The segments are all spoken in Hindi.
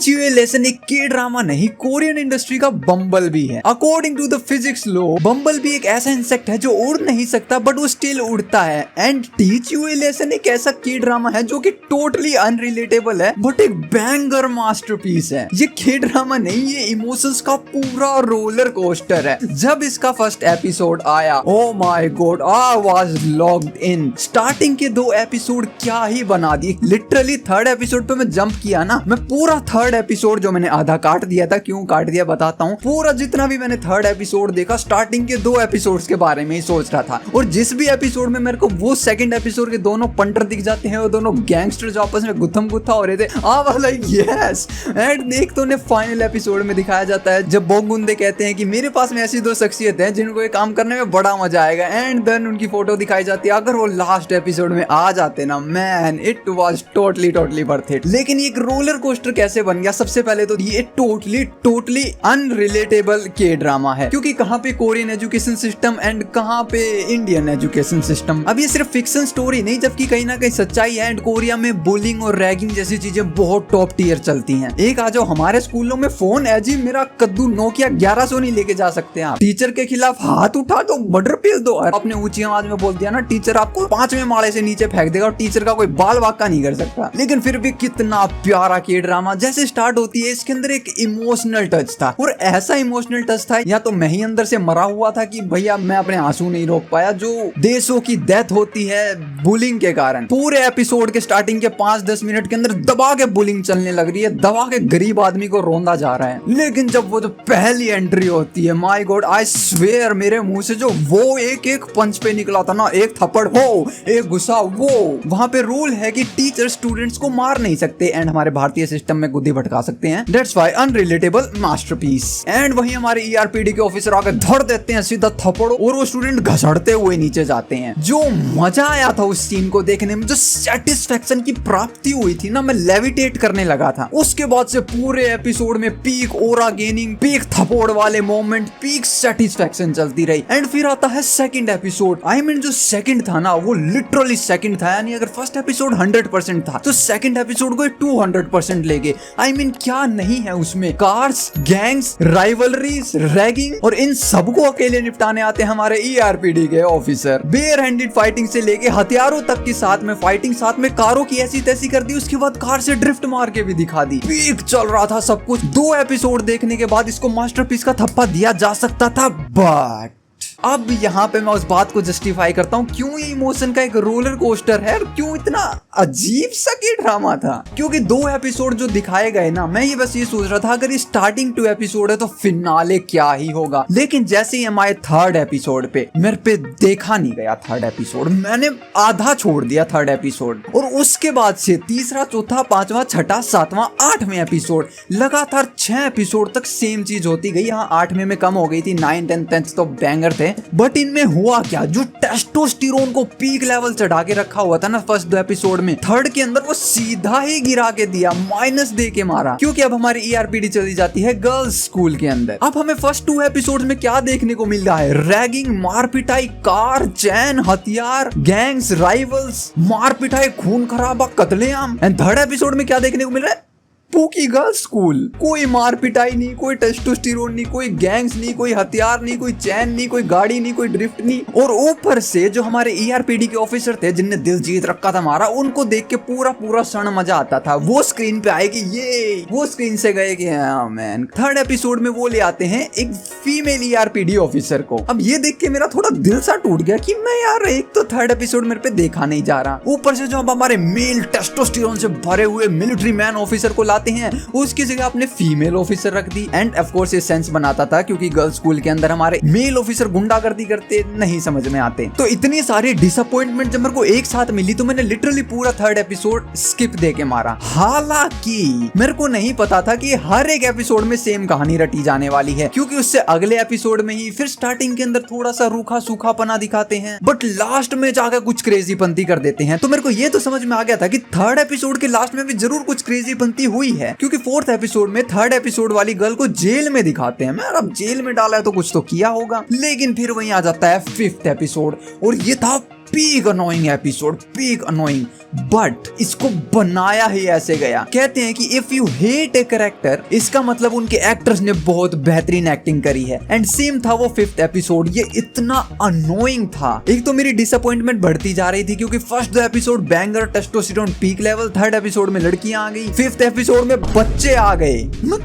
टीच यू ए लेसन एक के ड्रामा नहीं, कोरियन इंडस्ट्री का बम्बल बी है। According to the physics law, bumble bee एक ऐसा इंसेक्ट है जो उड़ नहीं सकता बट वो स्टिल उड़ता है। And teach U A lesson एक ऐसा के ड्रामा है जो कि टोटली अनरिलेटेबल है बट एक बैंगर मास्टरपीस है। ये के ड्रामा नहीं, ये इमोशंस का पूरा रोलर कोस्टर है। जब इसका फर्स्ट एपिसोड आया, oh my God, I was locked in. Starting के 2 एपिसोड क्या ही बना दिए। लिटरली थर्ड एपिसोड पे मैं जंप किया ना, मैं पूरा थर्ड एपिसोड जो मैंने आधा काट दिया था, क्यों काट दिया बताता हूँ। पूरा जितना भी मैंने थर्ड एपिसोड देखा, स्टार्टिंग के 2 एपिसोड्स के बारे में ही सोच रहा था। और जिस भी एपिसोड में मेरे को वो सेकंड एपिसोड के दोनों पंटर दिख जाते हैं, वो दोनों गैंगस्टर जो आपस में गुत्थम गुत्था हो रहे थे, I was like yes. And एक तो फाइनल एपिसोड में दिखाया जाता है जब बोगुंदे कहते हैं कि मेरे पास में ऐसी 2 शख्सियत हैं जिनको ये काम करने में बड़ा मजा आएगा। एंड देन उनकी फोटो दिखाई जाती है। अगर वो लास्ट एपिसोड में आ जाते ना, man, it was totally worth it. लेकिन ये एक रोलर कोस्टर कैसे बन गया? सबसे पहले तो ये टोटली अनरिलेटेबल के ड्रामा है, क्योंकि कहाँ पे कोरियन एजुकेशन सिस्टम एंड कहाँ पे इंडियन एजुकेशन सिस्टम। अब ये सिर्फ फिक्शन स्टोरी नहीं, जबकि कहीं ना कहीं सच्चाई है। एंड कोरिया में बुलिंग और रैगिंग जैसी चीजें बहुत टॉप टियर चलती हैं। एक आ जाओ हमारे स्कूलों में फोन है जी, मेरा कद्दू नोकिया 1100 नहीं लेके जा सकते आप। टीचर के खिलाफ हाथ उठा दो, मर्डर पेल दो। अपने ऊंची आवाज में बोल दिया ना, टीचर आपको 5वें माले से नीचे फेंक देगा और टीचर का कोई बाल वाका नहीं कर सकता। लेकिन फिर भी कितना प्यारा के ड्रामा। जैसे स्टार्ट होती है, इसके अंदर एक इमोशनल टच था, और ऐसा इमोशनल टच था या तो मैं ही अंदर से मरा हुआ था कि भैया मैं अपने आंसू नहीं रोक पाया। जो देशों की डेथ होती है बुलिंग के कारण, पूरे एपिसोड के स्टार्टिंग के 5-10 मिनट के अंदर दबा के बुलिंग चलने लग रही है, दबा के गरीब आदमी को रोंदा जा रहा है। लेकिन जब वो जो पहली एंट्री होती है, माय गॉड, आई स्वेयर, मेरे मुंह से जो वो एक पंच पे निकला था ना, एक थप्पड़ हो, एक गुस्सा वो। वहां पे रूल है कि टीचर स्टूडेंट्स को मार नहीं सकते, एंड हमारे भारतीय सिस्टम में गुद्दी भटका सकते हैं। That's why unrelatable masterpiece. And वहीं हमारे ईआरपीडी के ऑफिसर आके धर देते हैं सीधा थप्पड़, और वो स्टूडेंट घसड़ते हुए नीचे जाते हैं। जो मजा आया था उस सीन को देखने में, जो सेटिस्फेक्शन की प्राप्ति हुई थी ना, मैं लेविटेट करने लगा था। उसके बाद से पूरे एपिसोड में पीक ओरा गेनिंग, पीक थप्पड़ वाले मोमेंट, पीक सेटिस्फेक्शन चलती रही। एंड फिर आता है सेकंड एपिसोड। आई मीन जो सेकंड था ना, वो लिटरली सेकंड था। यानी अगर फर्स्ट एपिसोड 100% था तो सेकंड एपिसोड को 200% ले गए। आई मीन क्या नहीं है उसमें? कार्स, गैंग्स, राइवलरीज, रैगिंग, और इन सबको अकेले निपटाने आते हैं हमारे ईआरपीडी के ऑफिसर। बेयर हैंडेड फाइटिंग से लेके हथियारों तक की साथ में फाइटिंग, साथ में कारों की ऐसी तैसी कर दी। उसके बाद कार से ड्रिफ्ट मार के भी दिखा दी। पीक चल रहा था सब कुछ। 2 एपिसोड देखने के बाद इसको मास्टरपीस का थप्पा दिया जा सकता था, बट अब यहाँ पे मैं उस बात को जस्टिफाई करता हूँ क्यों ये इमोशन का एक रोलर कोस्टर है और क्यों इतना अजीब सा के ड्रामा था। क्योंकि 2 एपिसोड जो दिखाए गए ना, मैं ये बस ये सोच रहा था अगर ये स्टार्टिंग 2 एपिसोड है तो फिनाले क्या ही होगा। लेकिन जैसे ही हमारे थर्ड एपिसोड पे, मेरे पे देखा नहीं गया थर्ड एपिसोड, मैंने आधा छोड़ दिया थर्ड एपिसोड। और उसके बाद से तीसरा, चौथा, 5वां, 6ठा, 7वां, 8वें एपिसोड, लगातार 6 एपिसोड तक सेम चीज होती गई। यहाँ 8वें में कम हो गई थी, 9, 10, 10 तो बैंगर थे। बट इनमें हुआ क्या, जो टेस्टोस्टेरोन को पीक लेवल चढ़ा के रखा हुआ था ना फर्स्ट 2 एपिसोड में, थर्ड के अंदर वो सीधा ही गिरा के दिया, माइनस दे के मारा। क्योंकि अब हमारी ईआरपीडी चली जाती है गर्ल्स स्कूल के अंदर। अब हमें फर्स्ट 2 एपिसोड में क्या देखने को मिल रहा है? रैगिंग, मारपिटाई, कार, चैन, हथियार, गैंग्स, राइवल्स, मारपिटाई, खून खराबा, कत्लेआम। एंड थर्ड एपिसोड में क्या देखने को मिल रहा है? Pookie girls school. कोई मार पिटाई नहीं, कोई टेस्टोस्टेरोन नहीं, कोई गैंग्स नहीं, कोई हथियार नहीं, कोई चैन नहीं, कोई गाड़ी नहीं, कोई ड्रिफ्ट नहीं। और ऊपर से जो हमारे ईआरपीडी के ऑफिसर थे जिनने दिल जीत रखा था हमारा, उनको देख के पूरा क्षण मजा आता था। वो स्क्रीन पे आए कि ये, वो स्क्रीन से गए कि हाँ मैन। थर्ड एपिसोड में वो ले आते हैं एक फीमेल ईआरपीडी ऑफिसर को। अब ये देख के मेरा थोड़ा दिल सा टूट गया कि मैं यार एक तो थर्ड एपिसोड मेरे पे देखा नहीं जा रहा, ऊपर से जो अब हमारे मेल टेस्टोस्टेरोन से भरे हुए मिलिट्री मैन ऑफिसर को हैं, उसकी जगह आपने फीमेल ऑफिसर रख दी। एंड ऑफ कोर्स ये सेंस बनाता था क्योंकि गर्ल्स स्कूल के अंदर हमारे मेल ऑफिसर गुंडागर्दी करते नहीं समझ में आते। तो इतनी सारी डिसअपॉइंटमेंट जब मेरे को एक साथ मिली तो मैंने लिटरली पूरा थर्ड एपिसोड स्किप दे के मारा। हालांकि मेरे को नहीं पता था कि हर एक एपिसोड में सेम कहानी रटी जाने वाली है, क्योंकि उससे अगले एपिसोड में ही फिर स्टार्टिंग के अंदर थोड़ा सा रूखा सूखापना दिखाते हैं, बट लास्ट में जाकर कुछ क्रेजी पंती कर देते हैं। तो मेरे को ये तो समझ में आ गया था कि थर्ड एपिसोड के लास्ट में भी जरूर कुछ क्रेजी पंती हुई है, क्योंकि फोर्थ एपिसोड में थर्ड एपिसोड वाली गर्ल को जेल में दिखाते हैं। मैं अब जेल में डाला है तो कुछ तो किया होगा। लेकिन फिर वहीं आ जाता है फिफ्थ एपिसोड और ये था peak annoying episode, peak annoying, but इसको बनाया ही ऐसे गया। कहते हैं कि if you hate a character, इसका मतलब उनके एक्टर्स ने बहुत बेहतरीन एक्टिंग करी है। एंड सेम था वो 5th एपिसोड, ये इतना अनोइंग था। एक तो मेरी डिसअपॉइंटमेंट बढ़ती जा रही थी क्योंकि first 2 episode banger, testosterone peak level, 3rd episode में लड़कियां आ गई, 5th एपिसोड में बच्चे आ गए।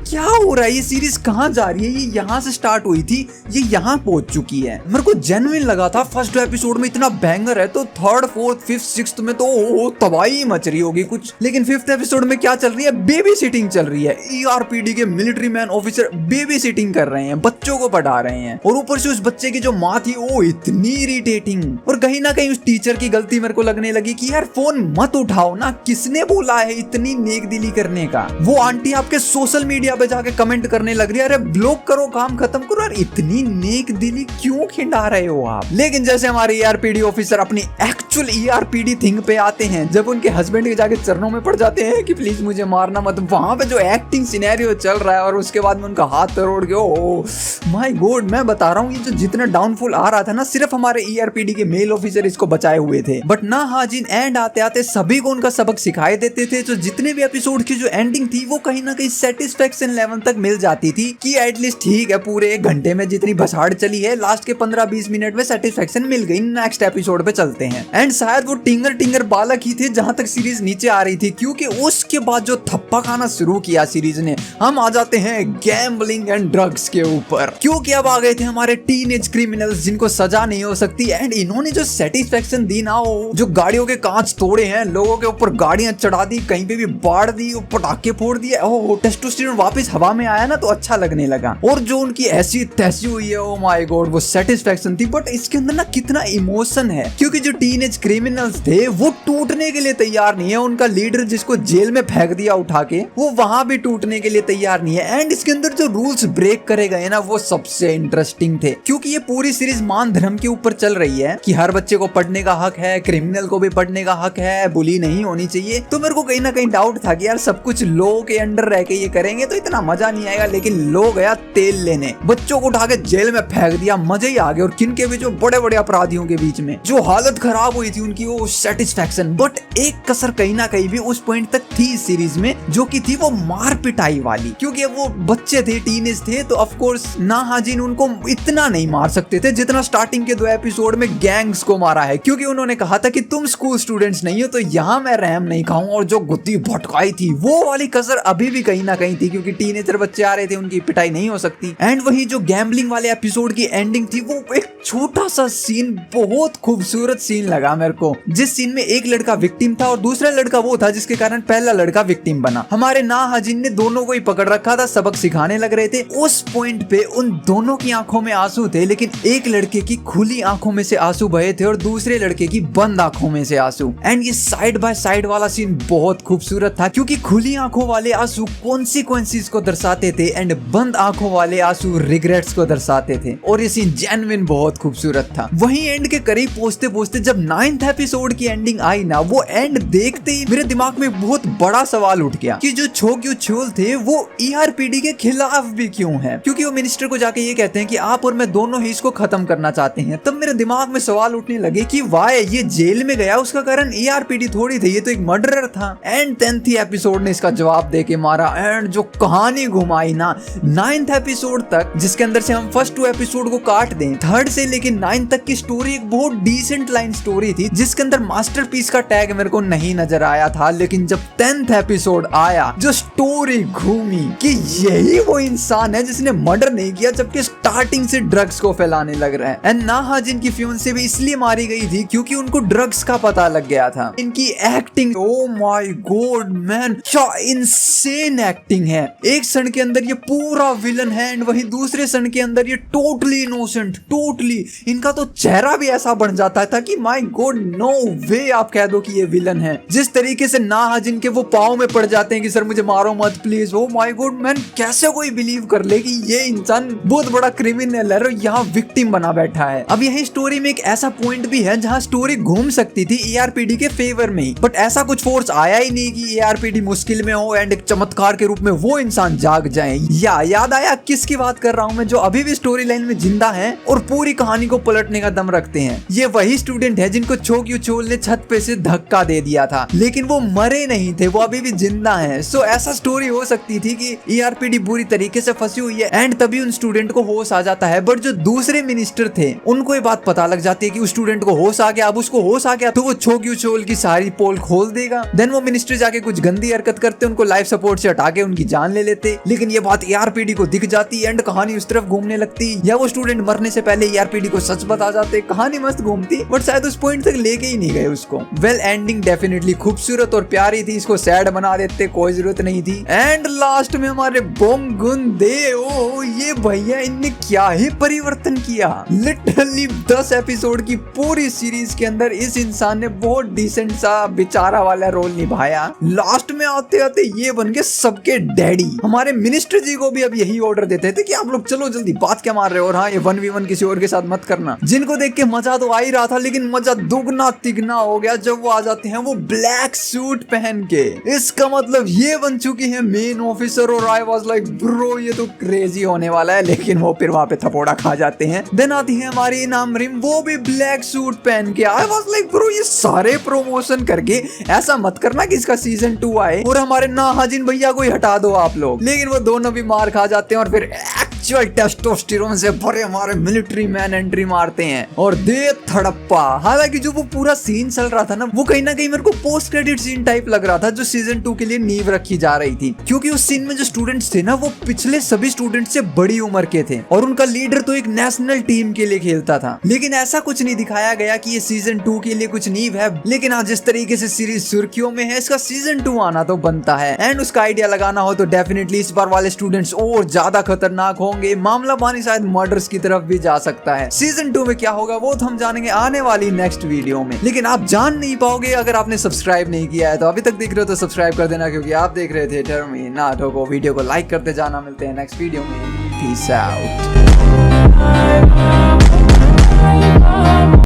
क्या हो रहा है, ये सीरीज कहाँ जा रही है? ये यहाँ से स्टार्ट हुई थी, ये यहाँ पहुंच चुकी है। मेरे को जेन्युइन लगा था फर्स्ट 2 एपिसोड में इतना बैंगर है तो 3rd, 4th, 5th, 6th में तो तबाही मच रही होगी कुछ। लेकिन 5th एपिसोड में क्या चल रही है? बेबी सिटिंग चल रही है। ERPD के military man officer baby sitting कर रहे हैं, बच्चों को पढ़ा रहे हैं, और ऊपर से उस बच्चे की जो माँ थी वो इतनी इरिटेटिंग। और कहीं ना कहीं उस टीचर की गलती मेरे को लगने लगी कि यार फोन मत उठाओ ना, किसने बोला है इतनी नेक दिली करने का? वो आंटी आपके सोशल मीडिया पे जाके कमेंट करने लग रही है, अरे ब्लॉक करो, काम खत्म करो। यार इतनी नेक दिली क्यों खिंडा रहे हो आप? लेकिन जैसे हमारे ERPD ऑफिसर अपनी एक्चुअल ERPD थिंग पे आते हैं, जब उनके हस्बैंड के जाके चरणों में पड़ जाते हैं कि प्लीज मुझे मारना मत, वहां पे जो एक्टिंग सिनेरियो चल रहा है और उसके बाद में उनका हाथ तोड़ के, ओ माय गॉड, मैं बता रहा हूँ ये जो जितना डाउनफॉल आ रहा था ना, सिर्फ हमारे ERPD के मेल ऑफिसर इसको बचाए हुए थे। बट ना हाजिन एंड आते आते सभी को उनका सबक सिखाए देते थे। जो जितने भी एपिसोड की जो एंडिंग थी वो कहीं ना कहीं सेटिस्फेक्शन लेवल तक मिल जाती थी कि एटलीस्ट ठीक है, पूरे 1 घंटे में जितनी भसाड़ चली है, लास्ट के 15-20 मिनट में सेटिस्फेक्शन मिल गई, नेक्स्ट एपिसोड पे चलते हैं। एंड शायद वो टिंगर बालक ही थे जहां तक सीरीज नीचे आ रही थी, क्योंकि उसके बाद जो थप्पा खाना शुरू किया सीरीज ने, हम आ जाते हैं गैम्बलिंग एंड ड्रग्स के ऊपर। क्योंकि अब आ गए थे हमारे टीनेज क्रिमिनल्स जिनको सजा नहीं हो सकती। एंड इन्होंने जो सेटिस्फेक्शन दी ना, जो गाड़ियों के कांच तोड़े हैं, लोगों के ऊपर गाड़ियां चढ़ा दी, कहीं पे भी बाढ़ दी, पटाखे फोड़ दिए, ओह टेस्टोस्टेरोन वापस हवा में आया ना तो अच्छा लगने लगा। और जो उनकी ऐसी तैसी हुई है, ओ माय गॉड, वो सेटिस्फेक्शन थी। बट इसके अंदर ना कितना इमोशन है, क्योंकि जो टीनेज क्रिमिनल्स थे वो टूटने के लिए तैयार नहीं है। उनका लीडर जिसको जेल में फेंक दिया उठा के, वो वहां भी टूटने के लिए तैयार नहीं है। एंड इसके अंदर जो रूल्स ब्रेक करे गए ना, वो सबसे इंटरेस्टिंग थे, क्योंकि ये पूरी सीरीज मान धर्म के ऊपर चल रही है कि हर बच्चे को पढ़ने का हक है, क्रिमिनल को भी पढ़ने का हक है, बुली नहीं होनी चाहिए। तो मेरे को कहीं ना कहीं डाउट था कि यार सब कुछ लॉ के अंडर रह के ये करेंगे तो इतना मजा नहीं आएगा। लेकिन लो गया तेल लेने, बच्चों को उठा के जेल में फेंक दिया, मजे ही आ गए। और किनके बीच में? बड़े बड़े अपराधियों के बीच में। जो हालत खराब हुई थी उनकी, वो सेटिस्फेक्शन। बट एक कसर कहीं ना कहीं भी उस पॉइंट तक थी इस सीरीज में, जो की थी वो मार पिटाई वाली। क्योंकि वो बच्चे थे, टीनेज थे, तो ऑफ कोर्स ना हाजिन उनको इतना नहीं मार सकते थे जितना स्टार्टिंग के 2 एपिसोड में गैंग्स को मारा है। क्योंकि उन्होंने कहा था कि तुम स्कूल स्टूडेंट्स नहीं हो तो यहाँ मैं रहम नहीं खाऊं। और जो गुत्ती भटकाई थी, वो वाली कसर अभी भी कहीं ना कहीं थी, क्योंकि टीनेजर बच्चे आ रहे थे, उनकी पिटाई नहीं हो सकती। एंड वही जो गैम्बलिंग वाले एपिसोड की एंडिंग थी, वो एक छोटा सा सीन, बहुत खूबसूरत सीन लगा मेरे को, जिस सीन में एक लड़का विक्टिम था और दूसरा लड़का वो था जिसके कारण पहला लड़का विक्टिम बना। हमारे ना हाजिन ने दोनों को ही पकड़ रखा था, सबक सिखाने लग रहे थे। उस पॉइंट पे उन दोनों की आंखों में आंसू थे, लेकिन एक लड़के की खुली आंखों में से आंसू बहे थे और दूसरे लड़के की बंद आंखों में से आंसू। एंड ये साइड बाय साइड वाला सीन बहुत खूबसूरत था, क्योंकि खुली आंखों वाले आंसू कॉन्सिक्वेंसेस को दर्शाते थे एंड बंद आंखों वाले आंसू रिग्रेट्स को दर्शाते थे। और ये सीन जेन्युइन बहुत खूबसूरत था। वहीं एंड के करीब पहुंचते पहुंचते जब 9th एपिसोड की एंडिंग आई ना, वो एंड देखते ही मेरे दिमाग में बहुत बड़ा सवाल उठ गया कि जो छो क्यों छोल थे वो ERPD के खिलाफ भी क्यों है। क्योंकि वो मिनिस्टर को जाके ये कहते हैं कि आप और मैं दोनों ही इसको खत्म करना चाहते हैं। तब मेरे दिमाग में सवाल उठने लगे कि वाई ये जेल में गया, उसका कारण ERPD थोड़ी थी, ये तो एक मर्डरर था। एंड 10th एपिसोड ने इसका जवाब दे के मारा। एंड जो कहानी घुमाई ना 9th एपिसोड तक, जिसके अंदर से हम फर्स्ट 2 एपिसोड को काट दें, 3rd से लेके 9th तक की स्टोरी एक बहुत डिसेंट लाइन स्टोरी थी, जिसके अंदर मास्टरपीस का टैग मेरे को नहीं नजर आया था। लेकिन जब 10th एपिसोड आया, जो स्टोरी घूमी कि यही वो इंसान है जिसने मर्डर नहीं किया, जबकि स्टार्टिंग से ड्रग्स को फैलाने लग रहा है। एंड नाहा जिनकी फियांसे भी इसलिए मारी गई थी क्योंकि उनको ड्रग्स का पता लग गया था। इनकी acting, oh my God man, क्या इनसेन एक्टिंग है। एक क्षण के अंदर ये पूरा विलन है एंड वही दूसरे क्षण के अंदर ये टोटली इनोसेंट, टोटली। इनका तो चेहरा भी ऐसा बन जाता था कि माय गॉड नो वे आप कह दो कि ये विलन है। जिस तरीके से नाहा जिनके वो पाँव में पड़ जाते हैं कि सर मुझे मारो मत please, oh my God man, कैसे कोई बिलीव कर ले कि ये इंसान बहुत बड़ा क्रिमिनल है और यहाँ विक्टिम बना बैठा है। अब यही स्टोरी में एक ऐसा पॉइंट भी है जहाँ स्टोरी घूम सकती थी ERPD के फेवर में, बट ऐसा कुछ फोर्स आया ही नहीं कि ERPD मुश्किल में हो एंड एक चमत्कार के रूप में वो इंसान जाग जाए। याद आया किसकी बात कर रहा हूँ मैं, जो अभी भी स्टोरी लाइन में जिंदा है और पूरी कहानी को पलटने का दम रखते हैं। ये वही स्टूडेंट है जिनको को छोक्यूचोल ने छत पे से धक्का दे दिया था, लेकिन वो मरे नहीं थे, वो अभी भी जिंदा हैं। सो ऐसा स्टोरी हो सकती थी कि ERPD बुरी तरीके से फंसी हुई है एंड तभी उन स्टूडेंट को होश आ जाता है। बट जो दूसरे मिनिस्टर थे उनको ये बात पता लग जाती है कि उस स्टूडेंट को होश आ गया। अब उसको होश आ गया तो वो छोक्यूचोल की सारी पोल खोल देगा। देन वो मिनिस्टर जाके कुछ गंदी हरकत करते, उनको लाइफ सपोर्ट से हटा के उनकी जान ले लेते। लेकिन ये बात ERPD को दिख जाती एंड कहानी उस तरफ घूमने लगती, या वो स्टूडेंट मरने से पहले ERPD को सच बता जाते। कहानी मस्त घूमती बट शायद उस पॉइंट तक लेके ही नहीं गए उसको। वेल एंडिंग डेफिनेटली खूबसूरत और प्यारी थी, इसको सैड बना देते, कोई जरूरत नहीं थी। एंड लास्ट में हमारे बोंगुंदे, ओ ये भैया इनने क्या ही परिवर्तन किया। लिटरली 10 एपिसोड की पूरी सीरीज के अंदर इस इंसान ने बहुत डिसेंट सा बेचारा वाला रोल निभाया। लास्ट में आते आते ये बन गए सबके डैडी। हमारे मिनिस्टर जी को भी अब यही ऑर्डर देते थे कि आप लोग चलो जल्दी, बात क्या मार रहे हो, और हाँ ये 1v1 किसी और के साथ मत करना। जिनको देख के मजा तो आ ही रहा था, लेकिन मजा दुगना तिगना हो गया जब वो आ जाते हैं वो ब्लैक सूट पहन के। इसका मतलब ये बन चुकी है मेन ऑफिसर, और आई वाज लाइक ब्रो ये तो क्रेजी होने वाला है। लेकिन वो फिर वहां पे थपोड़ा खा जाते हैं। देन आती है हमारी इनाम रिम, वो भी ब्लैक सूट पहन के। आई वाज लाइक ब्रो ये सारे प्रमोशन करके ऐसा मत करना कि इसका सीजन 2 आए और हमारे नाहाजिन भैया को ही हटा दो आप लोग। लेकिन वो दोनों भी मार खा जाते हैं और फिर एक्चुअल टेस्टोस्टेरोन से भरे हमारे मिलिट्री मैन एंट्री मारते हैं और दे थड़प्पा। हालांकि जो वो पूरा सीन चल रहा था ना, वो कहीं ना कहीं मेरे को पोस्ट क्रेडिट सीन टाइप लग रहा था, जो सीजन 2 के लिए नींव रखी जा रही थी। क्योंकि उस सीन में जो स्टूडेंट्स थे ना, वो पिछले सभी स्टूडेंट्स से बड़ी उम्र के थे और उनका लीडर तो एक नेशनल टीम के लिए खेलता था। लेकिन ऐसा कुछ नहीं दिखाया गया कि ये सीजन 2 के लिए कुछ नींव है। लेकिन आज जिस तरीके से सीरीज सुर्खियों में है, इसका सीजन 2 आना तो बनता है। एंड उसका आइडिया लगाना हो तो डेफिनेटली इस बार वाले स्टूडेंट्स और ज्यादा खतरनाक होंगे। मामला पानी शायद मर्डर्स की तरफ भी जा सकता है। सीजन 2 में क्या होगा वो तो हम जानेंगे आने वाली नेक्स्ट वीडियो में। लेकिन आप जान नहीं पाओगे अगर आपने सब्सक्राइब नहीं किया है। तो अभी तक देख रहे हो तो सब्सक्राइब कर देना, क्योंकि आप देख रहे थे टर्मिनेटर को। वीडियो को लाइक करते जाना। मिलते हैं नेक्स्ट वीडियो में। Peace out.